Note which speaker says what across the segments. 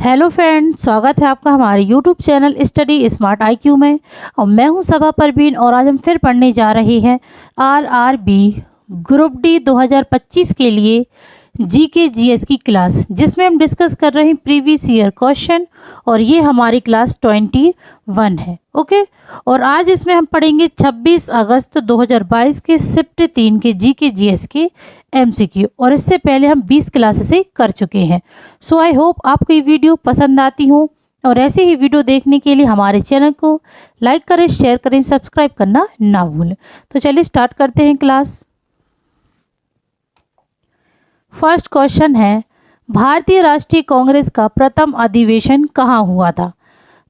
Speaker 1: Hello friend, स्वागत है आपका हमारे YouTube channel study smart IQ में। और मैं हूं सबा परवीन और आज हम फिर पढ़ने जा रहे हैं आरआरबी ग्रुप डी 2025 के लिए जीके जीएस की क्लास, जिसमें हम डिस्कस कर रहे हैं प्रीवियस ईयर क्वेश्चन। और ये हमारी क्लास 21 है। ओके, और आज इसमें हम पढ़ेंगे 26 अगस्त 2022 के शिफ्ट 3 के जीके जीएस के एमसीक्यू। और इससे पहले हम 20 क्लासेस कर चुके हैं। सो आई होप आपको ये वीडियो पसंद आती हो, और ऐसे ही वीडियो देखने के लिए हमारे चैनल को लाइक करें, शेयर करें, सब्सक्राइब करना ना भूलें। तो चलिए स्टार्ट करते हैं क्लास। फर्स्ट क्वेश्चन है, भारतीय राष्ट्रीय कांग्रेस का प्रथम अधिवेशन कहाँ हुआ था?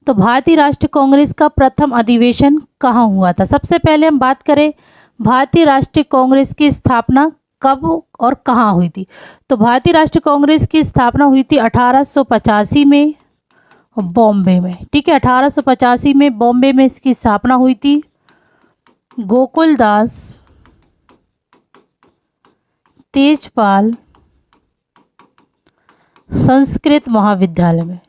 Speaker 1: तो भारतीय राष्ट्रीय कांग्रेस का प्रथम अधिवेशन कहाँ हुआ था? सबसे पहले हम बात करें भारतीय राष्ट्रीय कांग्रेस की स्थापना कब और कहाँ हुई थी। तो भारतीय राष्ट्रीय कांग्रेस की स्थापना हुई थी 1885 में बॉम्बे में। ठीक है, 1885 में बॉम्बे में इसकी स्थापना हुई थी गोकुलदास तेजपाल संस्कृत महाविद्यालय में।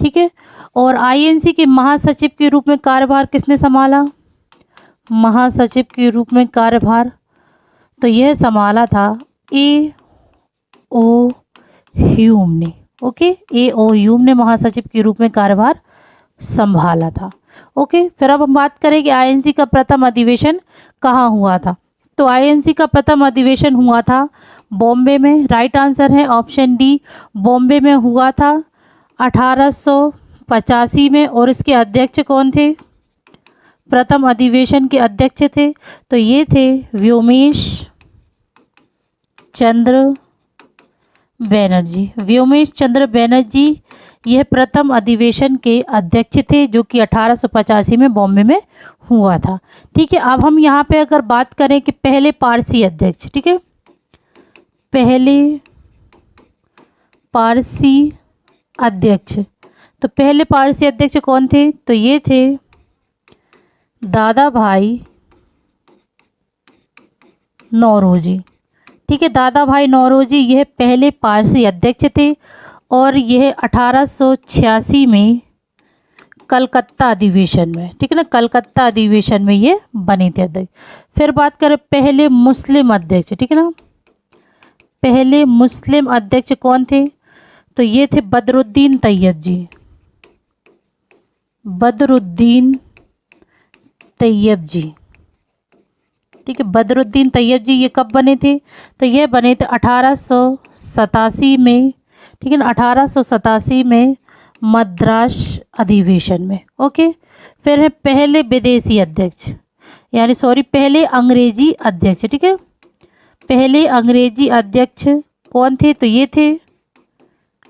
Speaker 1: ठीक है, और आईएनसी के महासचिव के रूप में कार्यभार किसने संभाला? महासचिव के रूप में कार्यभार तो यह संभाला था ए ओ ह्यूम ने। ओके, ए ओ ह्यूम ने महासचिव के रूप में कार्यभार संभाला था। ओके, फिर अब हम बात करें कि आईएनसी का प्रथम अधिवेशन कहाँ हुआ था। तो आईएनसी का प्रथम अधिवेशन हुआ था बॉम्बे में। राइट आंसर है ऑप्शन डी, बॉम्बे में हुआ था 1885 में। और इसके अध्यक्ष कौन थे? प्रथम अधिवेशन के अध्यक्ष थे तो ये थे व्योमेश चंद्र बनर्जी। व्योमेश चंद्र बनर्जी यह प्रथम अधिवेशन के अध्यक्ष थे, जो कि 1885 में बॉम्बे में हुआ था। ठीक है, अब हम यहाँ पे अगर बात करें कि पहले पारसी अध्यक्ष, ठीक है, पहले पारसी अध्यक्ष, तो पहले पारसी अध्यक्ष कौन थे? तो ये थे दादा भाई नौरोजी। ठीक है, दादा भाई नौरोजी यह पहले पारसी अध्यक्ष थे और यह 1886 में कलकत्ता अधिवेशन में, ठीक है ना, कलकत्ता अधिवेशन में ये बने थे अध्यक्ष। फिर बात करें पहले मुस्लिम अध्यक्ष, ठीक है ना, पहले मुस्लिम अध्यक्ष कौन थे? तो ये थे बदरुद्दीन तैयब जी। बदरुद्दीन तैयब जी, ठीक है, बदरुद्दीन तैयब जी ये कब बने थे? तो ये बने थे 1887 में, ठीक है ना, 1887 में मद्रास अधिवेशन में। ओके, फिर है पहले विदेशी अध्यक्ष, यानी सॉरी पहले अंग्रेजी अध्यक्ष। ठीक है, पहले अंग्रेजी अध्यक्ष कौन थे? तो ये थे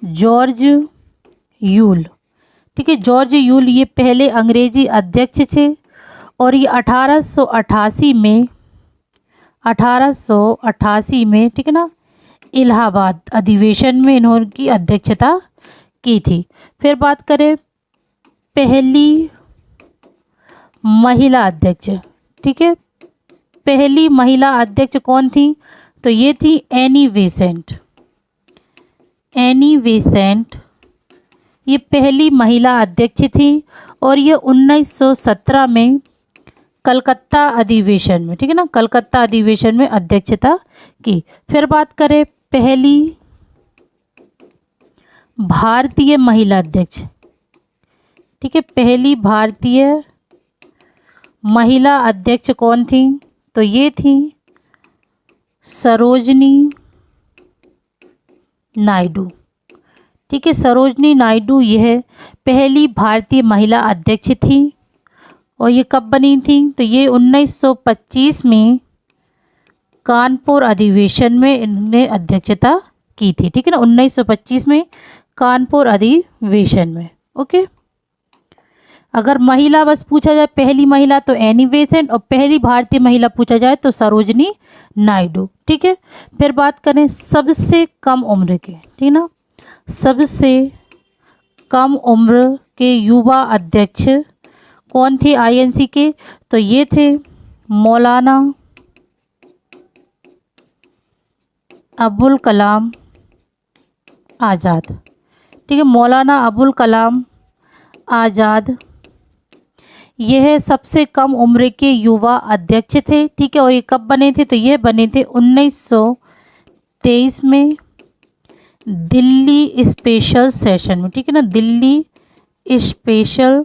Speaker 1: जॉर्ज यूल। ठीक है, जॉर्ज यूल ये पहले अंग्रेजी अध्यक्ष थे और ये 1888 में, ठीक है ना, इलाहाबाद अधिवेशन में इन्होंने अध्यक्षता की थी। फिर बात करें पहली महिला अध्यक्ष, ठीक है, पहली महिला अध्यक्ष कौन थी? तो ये थी एनी बेसेंट। एनी बेसेंट ये पहली महिला अध्यक्ष थी और ये 1917 में कलकत्ता अधिवेशन में, ठीक है ना, कलकत्ता अधिवेशन में अध्यक्षता की। फिर बात करें पहली भारतीय महिला अध्यक्ष, ठीक है, पहली भारतीय महिला अध्यक्ष कौन थी? तो ये थी सरोजनी नायडू। ठीक है, सरोजनी नायडू यह पहली भारतीय महिला अध्यक्ष थी और ये कब बनी थी? तो ये 1925 में कानपुर अधिवेशन में इन्होंने अध्यक्षता की थी। ठीक है ना, 1925 में कानपुर अधिवेशन में। ओके, अगर महिला बस पूछा जाए पहली महिला तो एनी बेसेंट, और पहली भारतीय महिला पूछा जाए तो सरोजनी नायडू। ठीक है, फिर बात करें सबसे कम उम्र के, ठीक ना, सबसे कम उम्र के युवा अध्यक्ष कौन थे आईएनसी के? तो ये थे मौलाना अबुल कलाम आज़ाद। ठीक है, मौलाना अबुल कलाम आज़ाद यह सबसे कम उम्र के युवा अध्यक्ष थे। ठीक है, और ये कब बने थे? तो यह बने थे 1923 में दिल्ली स्पेशल सेशन में। ठीक है ना, दिल्ली स्पेशल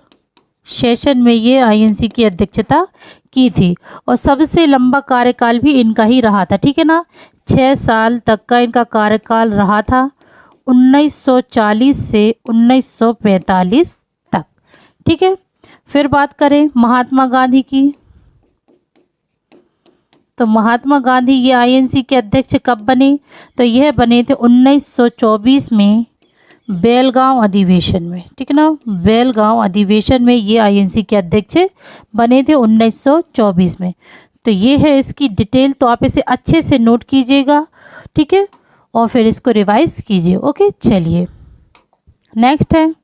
Speaker 1: सेशन में ये आईएनसी की अध्यक्षता की थी और सबसे लंबा कार्यकाल भी इनका ही रहा था। ठीक है ना, 6 साल तक का इनका कार्यकाल रहा था, 1940 से 1945 तक। ठीक है, फिर बात करें महात्मा गांधी की, तो महात्मा गांधी ये आईएनसी के अध्यक्ष कब बने? तो यह बने थे 1924 में बेलगांव अधिवेशन में। ठीक है ना, बेलगांव अधिवेशन में ये आईएनसी के अध्यक्ष बने थे 1924 में। तो ये है इसकी डिटेल, तो आप इसे अच्छे से नोट कीजिएगा। ठीक है, और फिर इसको रिवाइज कीजिए। ओके, चलिए नेक्स्ट है,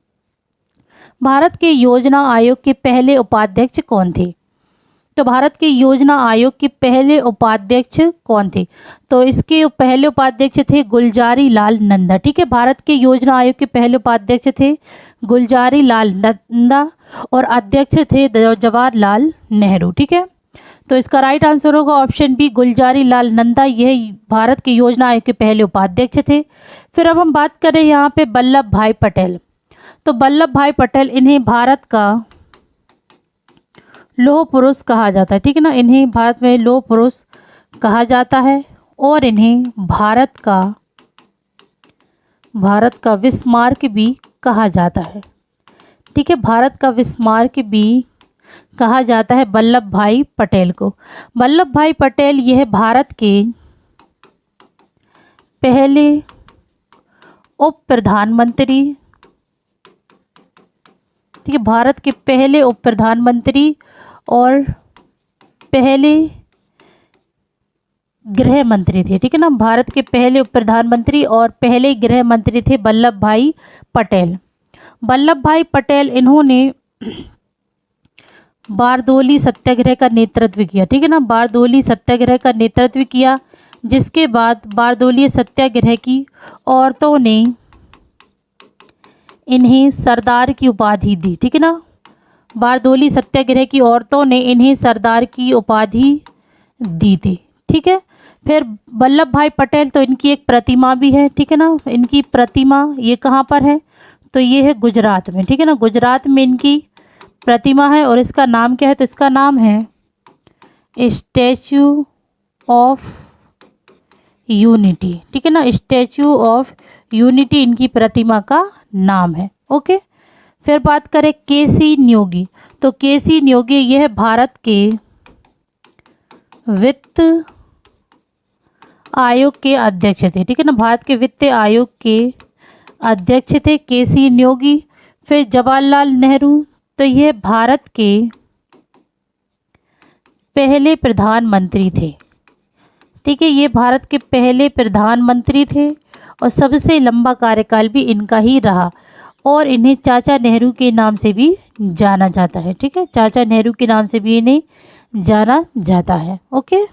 Speaker 1: भारत के योजना आयोग के पहले उपाध्यक्ष कौन थे? तो भारत के योजना आयोग के पहले उपाध्यक्ष कौन थे? तो इसके पहले उपाध्यक्ष थे गुलजारी लाल नंदा। ठीक है, भारत के योजना आयोग के पहले उपाध्यक्ष थे गुलजारी लाल नंदा और अध्यक्ष थे जवाहरलाल नेहरू। ठीक है, तो इसका राइट आंसर होगा ऑप्शन बी, गुलजारी लाल नंदा, यह भारत के योजना आयोग के पहले उपाध्यक्ष थे। फिर अब हम बात करें यहाँ पे वल्लभ भाई पटेल। तो वल्लभ भाई पटेल, इन्हें भारत का लौह पुरुष कहा जाता है। ठीक है ना, इन्हें भारत में लौह पुरुष कहा जाता है और इन्हें भारत का विस्मार्क भी कहा जाता है। ठीक है, भारत का विस्मार्क भी कहा जाता है वल्लभ भाई पटेल को। वल्लभ भाई पटेल यह भारत के पहले उप प्रधानमंत्री, ठीक है, भारत के पहले उप प्रधानमंत्री और पहले गृह मंत्री थे। ठीक है ना, भारत के पहले उप प्रधानमंत्री और पहले गृह मंत्री थे वल्लभ भाई पटेल। वल्लभ भाई पटेल इन्होंने बारदोली सत्याग्रह का नेतृत्व किया। ठीक है ना, बारदोली सत्याग्रह का नेतृत्व किया, जिसके बाद बारदोली सत्याग्रह की औरतों ने इन्हें सरदार की उपाधि दी। ठीक है ना, बारदोली सत्याग्रह की औरतों ने इन्हें सरदार की उपाधि दी थी। ठीक है, फिर वल्लभ भाई पटेल, तो इनकी एक प्रतिमा भी है। ठीक है ना, इनकी प्रतिमा ये कहाँ पर है? तो ये है गुजरात में। ठीक है ना, गुजरात में इनकी प्रतिमा है और इसका नाम क्या है? तो इसका नाम है स्टैचू ऑफ यूनिटी। ठीक है ना, स्टैचू ऑफ यूनिटी इनकी प्रतिमा का नाम है। ओके, फिर बात करें केसी न्योगी। तो केसी न्योगी यह भारत के वित्त आयोग के अध्यक्ष थे। ठीक है ना, भारत के वित्त आयोग के अध्यक्ष थे केसी न्योगी। फिर जवाहरलाल नेहरू, तो यह भारत के पहले प्रधानमंत्री थे। ठीक है, ये भारत के पहले प्रधानमंत्री थे और सबसे लंबा कार्यकाल भी इनका ही रहा और इन्हें चाचा नेहरू के नाम से भी जाना जाता है। ठीक है, चाचा नेहरू के नाम से भी इन्हें जाना जाता है। ओके,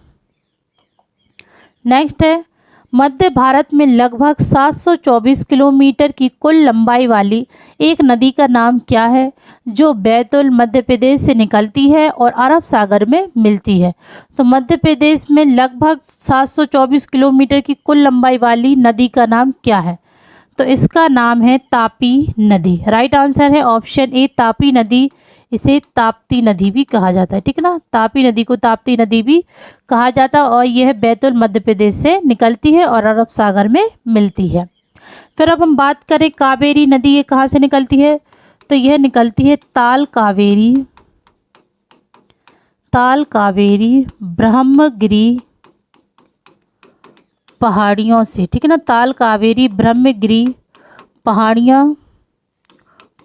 Speaker 1: नेक्स्ट है, मध्य भारत में लगभग 724 किलोमीटर की कुल लंबाई वाली एक नदी का नाम क्या है, जो बैतूल मध्य प्रदेश से निकलती है और अरब सागर में मिलती है? तो मध्य प्रदेश में लगभग 724 किलोमीटर की कुल लंबाई वाली नदी का नाम क्या है? तो इसका नाम है तापी नदी। राइट आंसर है ऑप्शन ए, तापी नदी। इसे ताप्ती नदी भी कहा जाता है। ठीक है ना, तापी नदी को ताप्ती नदी भी कहा जाता है और यह बैतूल मध्य प्रदेश से निकलती है और अरब सागर में मिलती है। फिर अब हम बात करें कावेरी नदी, ये कहाँ से निकलती है? तो यह निकलती है ताल कावेरी ब्रह्मगिरी पहाड़ियों से। ठीक है ना, ताल कावेरी ब्रह्मगिरी पहाड़ियाँ,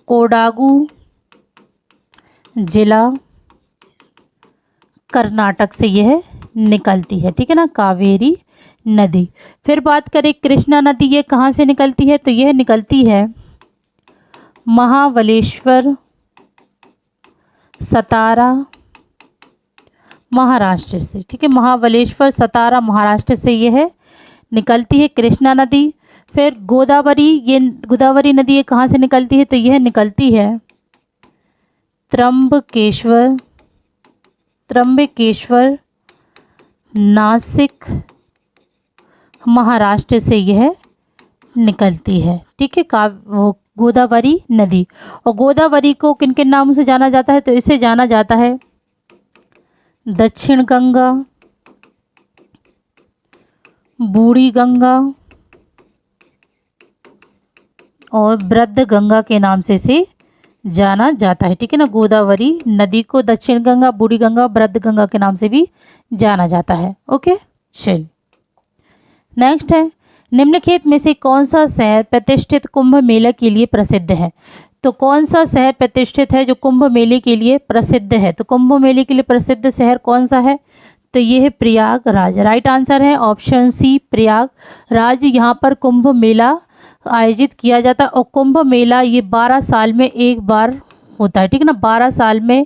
Speaker 1: कोडागू जिला कर्नाटक से यह निकलती है। ठीक है ना, कावेरी नदी। फिर बात करें कृष्णा नदी, ये कहाँ से निकलती है? तो यह निकलती है महाबलेश्वर सतारा महाराष्ट्र से। ठीक है, महाबलेश्वर सतारा महाराष्ट्र से यह निकलती है कृष्णा नदी। फिर गोदावरी, ये गोदावरी नदी ये कहाँ से निकलती है? तो यह निकलती है त्र्यंबकेश्वर, त्र्यंबकेश्वर नासिक महाराष्ट्र से यह निकलती है। ठीक है, वो गोदावरी नदी। और गोदावरी को किन किन नामों से जाना जाता है? तो इसे जाना जाता है दक्षिण गंगा, बूढ़ी गंगा और वृद्ध गंगा के नाम से इसे जाना जाता है। ठीक है ना, गोदावरी नदी को दक्षिण गंगा, बूढ़ी गंगा, वृद्ध गंगा के नाम से भी जाना जाता है। ओके, चलिए नेक्स्ट है, निम्नलिखित में से कौन सा शहर प्रतिष्ठित कुंभ मेला के लिए प्रसिद्ध है? तो कौन सा शहर प्रतिष्ठित है जो कुंभ मेले के लिए प्रसिद्ध है? तो कुंभ मेले के लिए प्रसिद्ध शहर कौन सा है? तो ये है प्रयागराज। राइट आंसर है ऑप्शन सी, प्रयागराज। यहाँ पर कुंभ मेला आयोजित किया जाता है और कुंभ मेला ये 12 साल में एक बार होता है। ठीक है ना, 12 साल में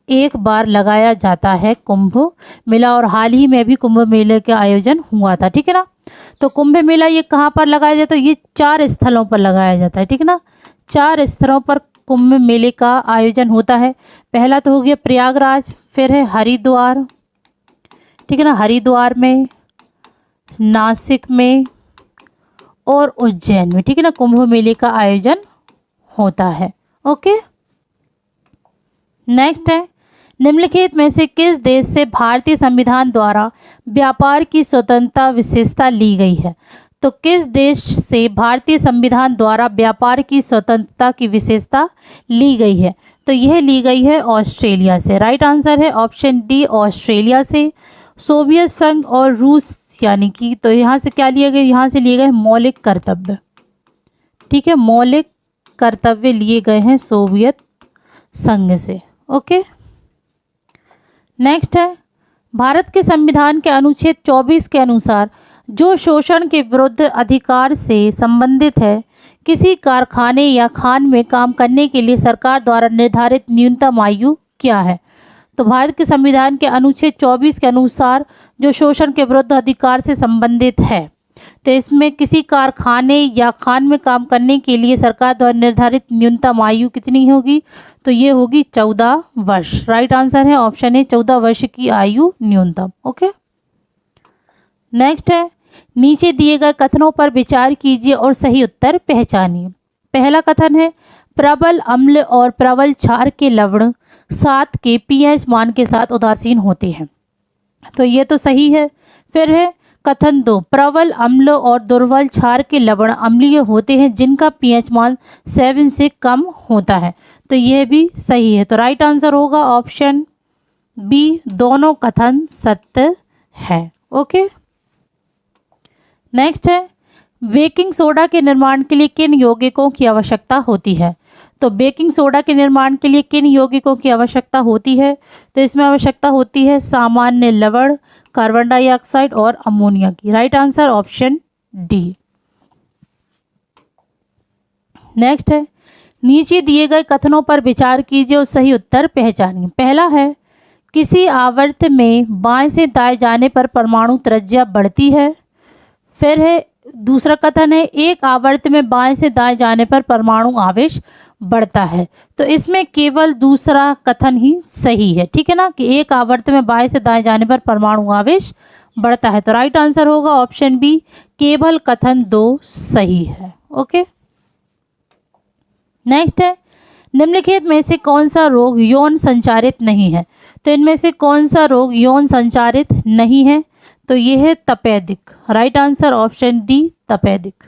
Speaker 1: एक बार लगाया जाता है कुंभ मेला, और हाल ही में भी कुंभ मेले का आयोजन हुआ था। ठीक है ना, तो कुंभ मेला ये कहाँ पर लगाया जाता है? ये 4 स्थलों पर लगाया जाता है। ठीक है ना, 4 स्थलों पर कुंभ मेले का आयोजन होता है। पहला तो हो गया प्रयागराज, फिर है हरिद्वार, ठीक है ना, हरिद्वार में, नासिक में और उज्जैन में। ठीक है ना, कुंभ मेले का आयोजन होता है। ओके, नेक्स्ट है, निम्नलिखित में से किस देश से भारतीय संविधान द्वारा व्यापार की स्वतंत्रता विशेषता ली गई है? तो किस देश से भारतीय संविधान द्वारा व्यापार की स्वतंत्रता की विशेषता ली गई है? तो यह ली गई है ऑस्ट्रेलिया से। राइट आंसर है ऑप्शन डी, ऑस्ट्रेलिया से। सोवियत संघ और रूस यानी कि, तो यहाँ से क्या लिए गए? यहाँ से लिए गए मौलिक कर्तव्य। ठीक है, मौलिक कर्तव्य लिए गए हैं सोवियत संघ से। ओके, नेक्स्ट है, भारत के संविधान के अनुच्छेद 24 के अनुसार जो शोषण के विरुद्ध अधिकार से संबंधित है, किसी कारखाने या खान में काम करने के लिए सरकार द्वारा निर्धारित न्यूनतम आयु क्या है? तो भारत के संविधान के अनुच्छेद 24 के अनुसार जो शोषण के विरुद्ध अधिकार से संबंधित है, तो इसमें किसी कारखाने या खान में काम करने के लिए सरकार द्वारा निर्धारित न्यूनतम आयु कितनी होगी? तो ये होगी 14 वर्ष। राइट आंसर है ऑप्शन ए, 14 वर्ष की आयु न्यूनतम। ओके, नेक्स्ट है, नीचे दिए गए कथनों पर विचार कीजिए और सही उत्तर पहचानिए। पहला कथन है, प्रबल अम्ल और प्रबल क्षार के लवण 7 के pH मान के साथ उदासीन होते हैं। तो ये तो सही है। फिर है कथन 2, प्रबल अम्ल और दुर्बल क्षार के लवण अम्लीय होते हैं जिनका pH मान 7 से कम होता है। तो यह भी सही है। तो राइट आंसर होगा ऑप्शन बी, दोनों कथन सत्य है। ओके, नेक्स्ट है, बेकिंग सोडा के निर्माण के लिए किन यौगिकों की आवश्यकता होती है? तो बेकिंग सोडा के निर्माण के लिए किन यौगिकों की आवश्यकता होती है? तो इसमें आवश्यकता होती है सामान्य लवण, कार्बन डाइऑक्साइड और अमोनिया की। Right answer option D. Next है, नीचे दिए गए कथनों पर विचार कीजिए और सही उत्तर पहचानिए। पहला है, किसी आवर्त में बाएं से दाएं जाने पर परमाणु त्रिज्या बढ़ती है। फिर है दूसरा कथन है, एक आवर्त में बाएं से दाएं जाने पर परमाणु आवेश बढ़ता है। तो इसमें केवल दूसरा कथन ही सही है। ठीक है ना, कि एक आवर्त में बाएं से दाएं जाने पर परमाणु आवेश बढ़ता है। तो राइट आंसर होगा ऑप्शन बी, केवल कथन 2 सही है। ओके, नेक्स्ट है, निम्नलिखित में से कौन सा रोग यौन संचारित नहीं है? तो इनमें से कौन सा रोग यौन संचारित नहीं है? तो ये है तपेदिक। राइट आंसर ऑप्शन डी, तपेदिक।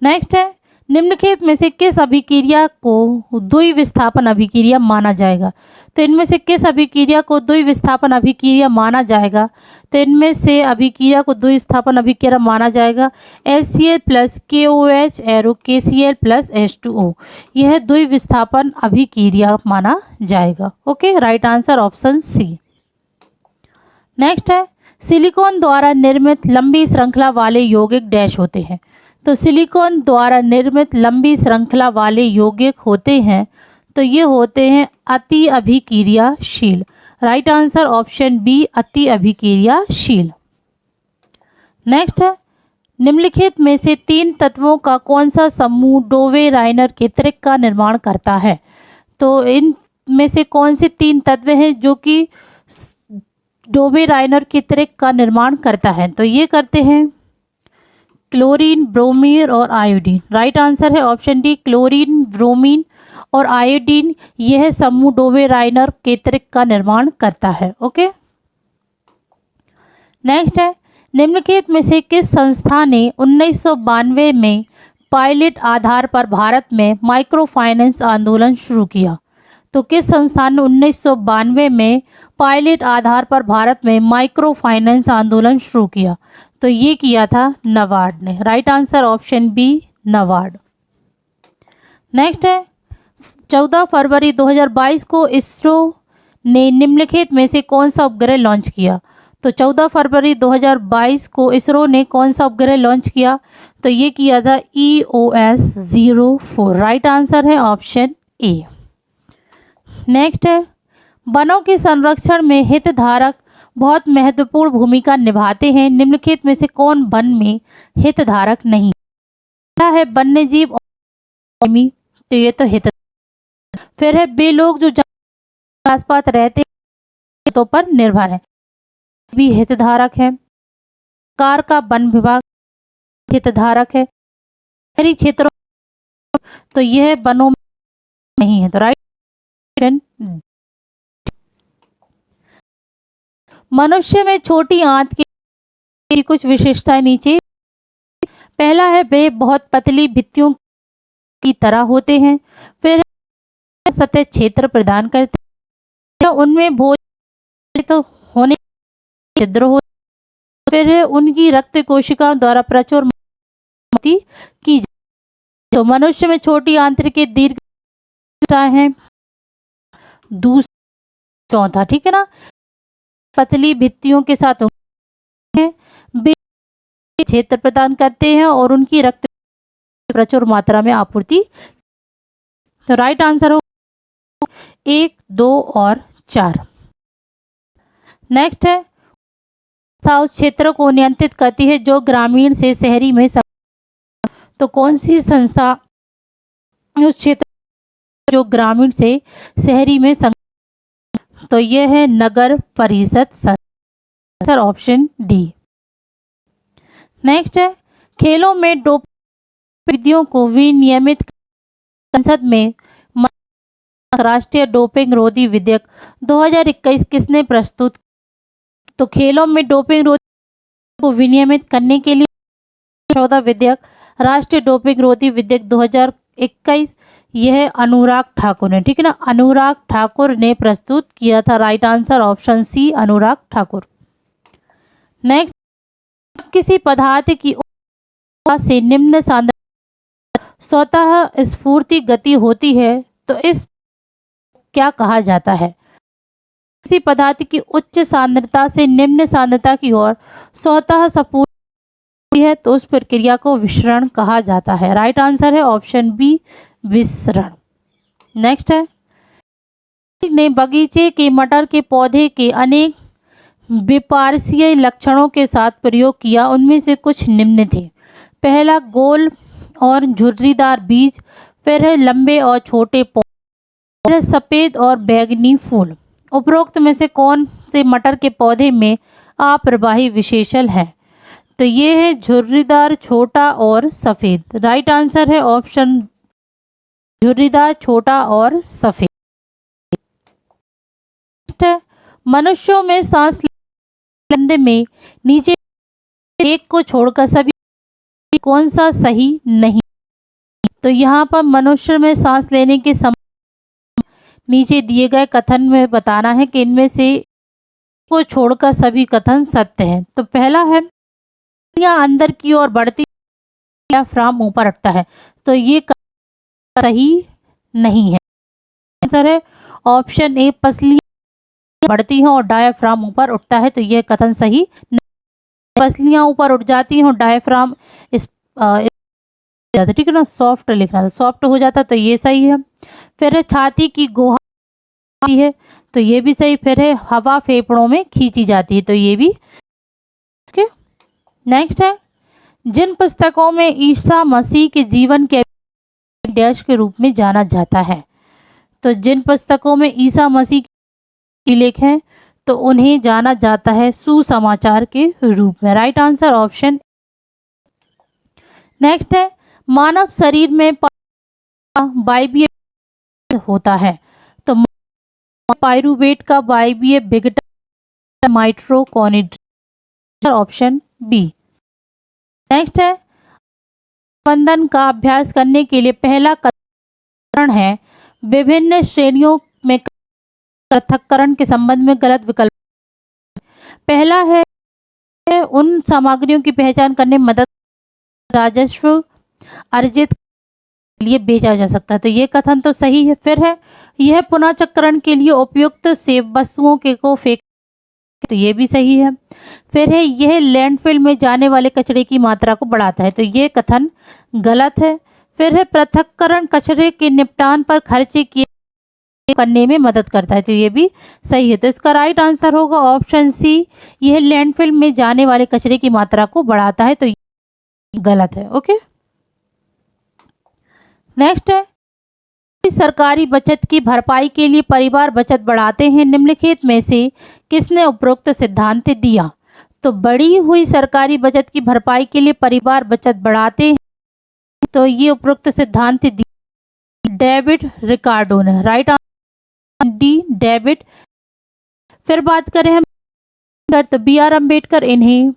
Speaker 1: नेक्स्ट है, निम्नलिखित में से किस अभिक्रिया को द्विविस्थापन अभिक्रिया माना जाएगा? तो इनमें से किस अभिक्रिया को द्विविस्थापन अभिक्रिया माना जाएगा? तो इनमें से अभिक्रिया को द्विविस्थापन अभिक्रिया माना जाएगा HCl plus KOH arrow KCl plus H2O। यह द्विविस्थापन अभिक्रिया माना जाएगा। Okay, right answer option C. Next है, सिलिकॉन द्वारा निर्मित लंबी श्रृंखला वाले यौगिक डैश होते हैं। तो सिलिकॉन द्वारा निर्मित लंबी श्रृंखला वाले यौगिक होते हैं, तो ये होते हैं अति अभिक्रियाशील। राइट आंसर ऑप्शन बी, अति अभिक्रियाशील। नेक्स्ट है, निम्नलिखित में से 3 तत्वों का कौन सा समूह डोवे राइनर के त्रिक का निर्माण करता है? तो इन में से कौन से 3 तत्व हैं जो कि डोवे राइनर के त्रिक का निर्माण करता है? तो ये करते हैं क्लोरीन, ब्रोमीन और आयोडीन। राइट आंसर है ऑप्शन डी, क्लोरीन, ब्रोमीन और आयोडीन। यह समूह डोवे राइनर के त्रिक का निर्माण करता है। ओके, नेक्स्ट है, निम्नलिखित में से किस संस्था ने 1992 में पायलट आधार पर भारत में माइक्रो फाइनेंस आंदोलन शुरू किया? तो किस संस्था ने 1992 में पायलट आधार पर भारत में माइक्रो फाइनेंस आंदोलन शुरू किया? तो ये किया था नाबार्ड ने। Right answer option B, NABARD. Next है, 14 फरवरी 2022 को इसरो ने निम्नलिखित में से कौन सा उपग्रह लॉन्च किया? तो 14 फरवरी 2022 को इसरो ने कौन सा उपग्रह लॉन्च किया? तो ये किया था EOS-04। राइट आंसर है ऑप्शन ए। नेक्स्ट है, वनों के संरक्षण में हितधारक बहुत महत्वपूर्ण भूमिका निभाते हैं। निम्नलिखित में से कौन वन में हितधारक नहीं? पहला है वन्य जीव और तो ये तो हित। फिर है वे लोग जो जंगल आसपास रहते हैं तो पर निर्भर है, भी हितधारक है। सरकार का वन विभाग हितधारक है। शहरी क्षेत्रों तो यह वनों में नहीं है। तो राइट, मनुष्य में छोटी आंत की कुछ विशेषताएं नीचे। पहला है वे बहुत पतली भित्तियों की तरह होते हैं। फिर सतह क्षेत्र प्रदान करते हैं, उनमें भोजन तो होने छिद्र हो। फिर उनकी रक्त कोशिकाओं द्वारा प्रचुर की जाती। तो मनुष्य में छोटी आंतरिक दीर्घ है। चौथा, ठीक है ना, पतली भित्तियों के साथ वे क्षेत्र प्रदान करते हैं और उनकी रक्त प्रचुर मात्रा में आपूर्ति। तो राइट आंसर हो 1, 2 और 4। नेक्स्ट है, उस क्षेत्र को नियंत्रित करती है जो ग्रामीण से शहरी में तो कौन सी संस्था उस क्षेत्र जो ग्रामीण से शहरी में तो यह है नगर परिषद संस्था। Option D. नेक्स्ट है, खेलों में डोपिंग विधियों को विनियमित संसद में राष्ट्रीय डोपिंग रोधी विधेयक 2021 किसने प्रस्तुत? तो खेलों में डोपिंग रोधी को विनियमित करने के लिए 14 विधेयक, राष्ट्रीय डोपिंग रोधी विधेयक 2021, यह अनुराग ठाकुर ने, ठीक है ना, अनुराग ठाकुर ने प्रस्तुत किया था। राइट आंसर ऑप्शन सी, अनुराग ठाकुर। नेक्स्ट, किसी पदार्थ की से निम्न सांद्रता स्वतः स्फूर्ति गति होती है तो इस क्या कहा जाता है? किसी पदार्थ की उच्च सांद्रता से निम्न सांद्रता की ओर स्वतः स्फूर्ति है तो उस प्रक्रिया को विसरण कहा जाता है। राइट आंसर है ऑप्शन बी, विसरण। नेक्स्ट है, ने बगीचे के मटर के पौधे के अनेक विपार्श्वीय लक्षणों के साथ प्रयोग किया, उनमें से कुछ निम्न थे। पहला, गोल और झुर्रीदार बीज। फिर है लंबे और छोटे पौधे। फिर सफ़ेद और बैंगनी फूल। उपरोक्त में से कौन से मटर के पौधे में अप्रवाही विशेषण है? तो ये है झुर्रीदार, छोटा और सफ़ेद। राइट आंसर है ऑप्शन झुर्रीदार, छोटा और सफ़ेद। मनुष्यों में सांस लेने में नीचे एक को छोड़कर सभी कौन सा सही नहीं? तो यहाँ पर मनुष्य में सांस लेने के समय नीचे दिए गए कथन में बताना है कि इनमें से को छोड़कर सभी कथन सत्य हैं। तो पहला है या अंदर की ओर बढ़ती डायफ्राम ऊपर उठता है, तो ये सही नहीं है। आंसर है ऑप्शन ए, पसलियां बढ़ती हैं और डायफ्राम ऊपर उठता है, तो यह कथन सही नहीं। पसलियां ऊपर उठ जाती हैं और डायफ्राम ठीक है ना, सॉफ्ट लिखना था, सॉफ्ट हो जाता, तो ये सही है। फिर है छाती की गुहा है, तो ये भी सही। फिर है हवा फेफड़ों में खींची जाती है, तो ये भी। ओके, नेक्स्ट है, जिन पुस्तकों में ईसा मसीह के जीवन के डैश के रूप में जाना जाता है। तो जिन पुस्तकों में ईसा मसीह की लेख हैं तो उन्हें जाना जाता है सुसमाचार के रूप में। Right answer option. नेक्स्ट है, मानव शरीर में वायवीय होता है। तो पायरुवेट का वायवीय विघटन माइटोकॉन्ड्रिया, ऑप्शन बी। नेक्स्ट है, बंधन का अभ्यास करने के लिए पहला कथन है विभिन्न श्रेणियों में पृथक्करण के संबंध में गलत विकल्प। पहला है उन सामग्रियों की पहचान करने में मदद राजस्व अर्जित के लिए बेचा जा सकता है। तो ये कथन तो सही है। फिर है यह पुनःचक्रण के लिए उपयुक्त सेब वस्तुओं के को फेंक, तो ये भी सही है। फिर है यह लैंडफिल में जाने वाले कचरे की मात्रा को बढ़ाता है, तो ये कथन गलत है। फिर है पृथक्करण कचरे के निपटान पर खर्चे किए करने में मदद करता है, तो ये भी सही है। तो इसका राइट आंसर होगा ऑप्शन सी, यह लैंडफिल में जाने वाले कचरे की मात्रा को बढ़ाता है, तो ये गलत है। ओके, नेक्स्ट है, सरकारी बचत की भरपाई के लिए परिवार बचत बढ़ाते हैं, निम्नलिखित में से किसने उपरोक्त सिद्धांत दिया। तो बढ़ी हुई सरकारी बचत की भरपाई के लिए परिवार बचत बढ़ाते हैं, तो ये उपरोक्त सिद्धांत दिया डेविड रिकार्डो ने। Right answer D, David. फिर बात करें हम तो बी आर अम्बेडकर, इन्हें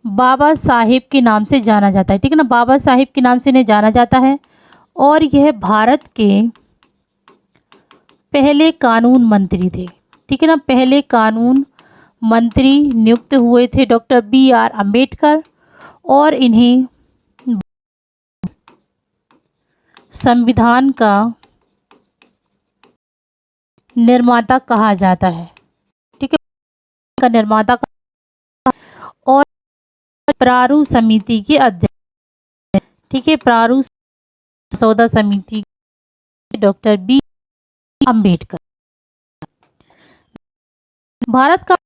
Speaker 1: बाबा साहेब के नाम से जाना जाता है, ठीक है ना, बाबा साहेब के नाम से इन्हें जाना जाता है। और यह भारत के पहले कानून मंत्री थे, ठीक है ना, पहले कानून मंत्री नियुक्त हुए थे डॉक्टर बी आर अम्बेडकर, और इन्हें संविधान का निर्माता कहा जाता है, ठीक है, का निर्माता और प्रारूप समिति के अध्यक्ष, ठीक है, प्रारूप मसौदा समिति डॉक्टर बी अम्बेडकर। भारत का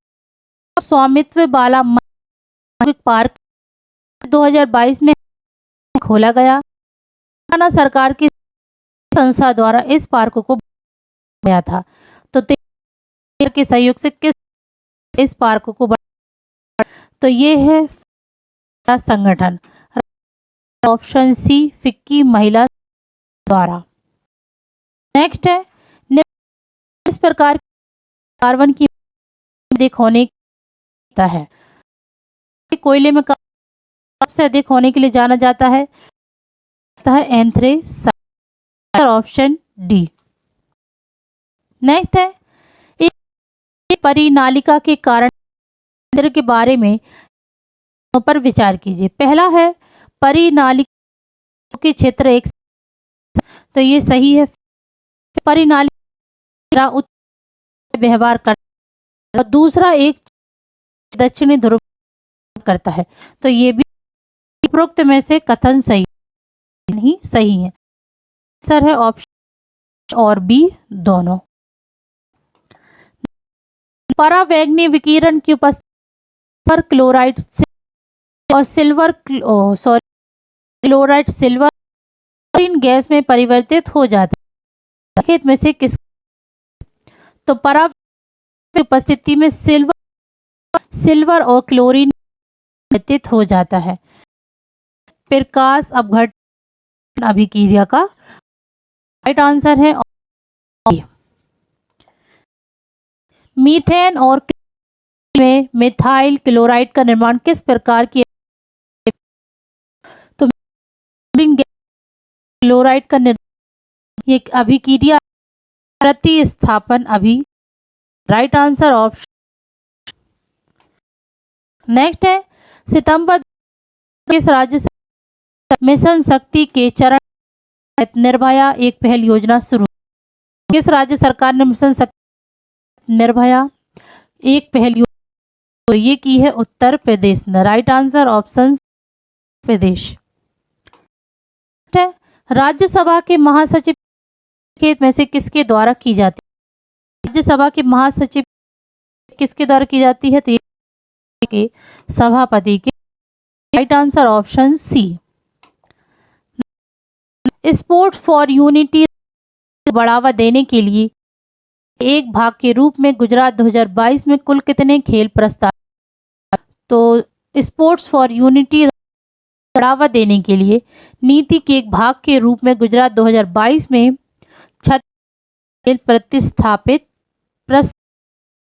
Speaker 1: स्वामित्व वाला पार्क 2022 में खोला गया। हरियाणा सरकार की संस्था द्वारा इस पार्क को गया था, तो के सहयोग से किस इस पार्क को बढ़ाया, तो ये है संगठन, ऑप्शन सी, फिक्की महिला द्वारा। नेक्स्ट है, इस प्रकार कार्बन की अधिक होने है, कोयले में सबसे अधिक होने के लिए जाना जाता है एंथ्रेक्स, ऑप्शन डी। नेक्स्ट है, एक परिनालिका के कारण के बारे में पर विचार कीजिए। पहला है परिनालिका के क्षेत्र एक, तो ये सही है। परिनालिका उत्तर व्यवहार करता है और दूसरा एक दक्षिणी ध्रुव करता है, तो ये भी उपरोक्त में से कथन सही नहीं सही है। आंसर है ऑप्शन और बी दोनों। परावैंगनी विकिरण की उपस्थिति क्लोराइड और silver chloride silver in gas में परिवर्तित हो जाता है, खेत में से किस, तो परावैंगनी उपस्थिति में सिल्वर और क्लोरीन परिवर्तित हो जाता है। प्रकाश अपघटन अभिक्रिया का राइट आंसर है मीथेन और में मिथाइल क्लोराइड का निर्माण किस प्रकार किया, तो क्लोराइड का निर्माण ये अभिक्रिया प्रतिस्थापन राइट आंसर ऑप्शन। नेक्स्ट है, सितंबर किस राज्य मिशन शक्ति के चरण निर्भया एक पहल योजना शुरू, किस राज्य सरकार ने मिशन शक्ति निर्भया एक पहल योजना तो ये की है उत्तर प्रदेश ने। राइट आंसर ऑप्शन प्रदेश। राज्यसभा के महासचिव के में से किसके द्वारा की जाती है, राज्यसभा के महासचिव किसके द्वारा की जाती है, तो के सभापति के। Right answer option C. Sports for unity बढ़ावा देने के लिए एक भाग के रूप में गुजरात 2022 में कुल कितने खेल प्रस्तावित? तो स्पोर्ट्स फॉर यूनिटी बढ़ावा देने के लिए नीति के एक भाग के रूप में गुजरात 2022 में 36 खेल प्रतिस्थापित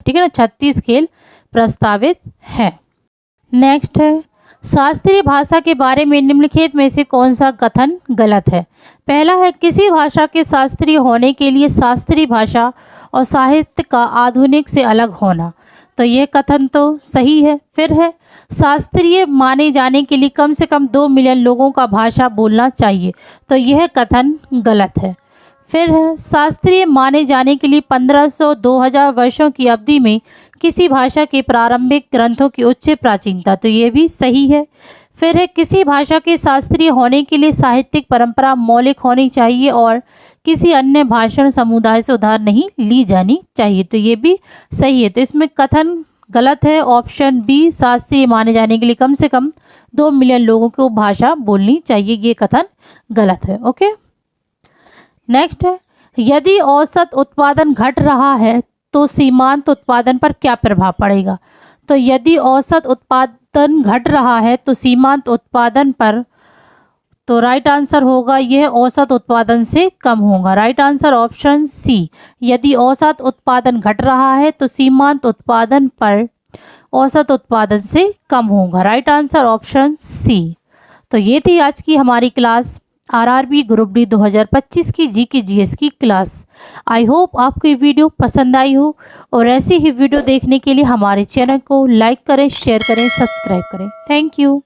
Speaker 1: ठीक है ना, 36 खेल प्रस्तावित है। नेक्स्ट है, शास्त्रीय भाषा के बारे में निम्नलिखित में से कौन सा कथन गलत है? पहला है, किसी भाषा के शास्त्रीय होने के लिए शास्त्रीय भाषा और साहित्य का आधुनिक से अलग होना, तो यह कथन तो सही है। फिर है, शास्त्रीय माने जाने के लिए कम से कम 2 मिलियन लोगों का भाषा बोलना चाहिए, तो यह कथन गलत है। फिर है, शास्त्रीय माने जाने के लिए 1500-2000 वर्षों की अवधि में किसी भाषा के प्रारंभिक ग्रंथों की उच्च प्राचीनता, तो ये भी सही है। फिर है, किसी भाषा के शास्त्रीय होने के लिए साहित्यिक परंपरा मौलिक होनी चाहिए और किसी अन्य भाषण समुदाय से उधार नहीं ली जानी चाहिए, तो ये भी सही है। तो इसमें कथन गलत है ऑप्शन बी, शास्त्रीय माने जाने के लिए कम से कम 2 मिलियन लोगों को भाषा बोलनी चाहिए, ये कथन गलत है। ओके, नेक्स्ट है, यदि औसत उत्पादन घट रहा है तो सीमांत उत्पादन पर क्या प्रभाव पड़ेगा? तो यदि औसत उत्पादन घट रहा है तो सीमांत उत्पादन पर, तो राइट आंसर होगा यह औसत उत्पादन से कम होगा। Right answer option C. यदि औसत उत्पादन घट रहा है तो सीमांत उत्पादन पर औसत उत्पादन से कम होगा। Right answer option C. तो ये थी आज की हमारी क्लास आरआरबी ग्रुप डी 2025 की जीके जीएस की क्लास। आई होप आपको ये वीडियो पसंद आई हो, और ऐसी ही वीडियो देखने के लिए हमारे चैनल को लाइक करें, शेयर करें, सब्सक्राइब करें। Thank you.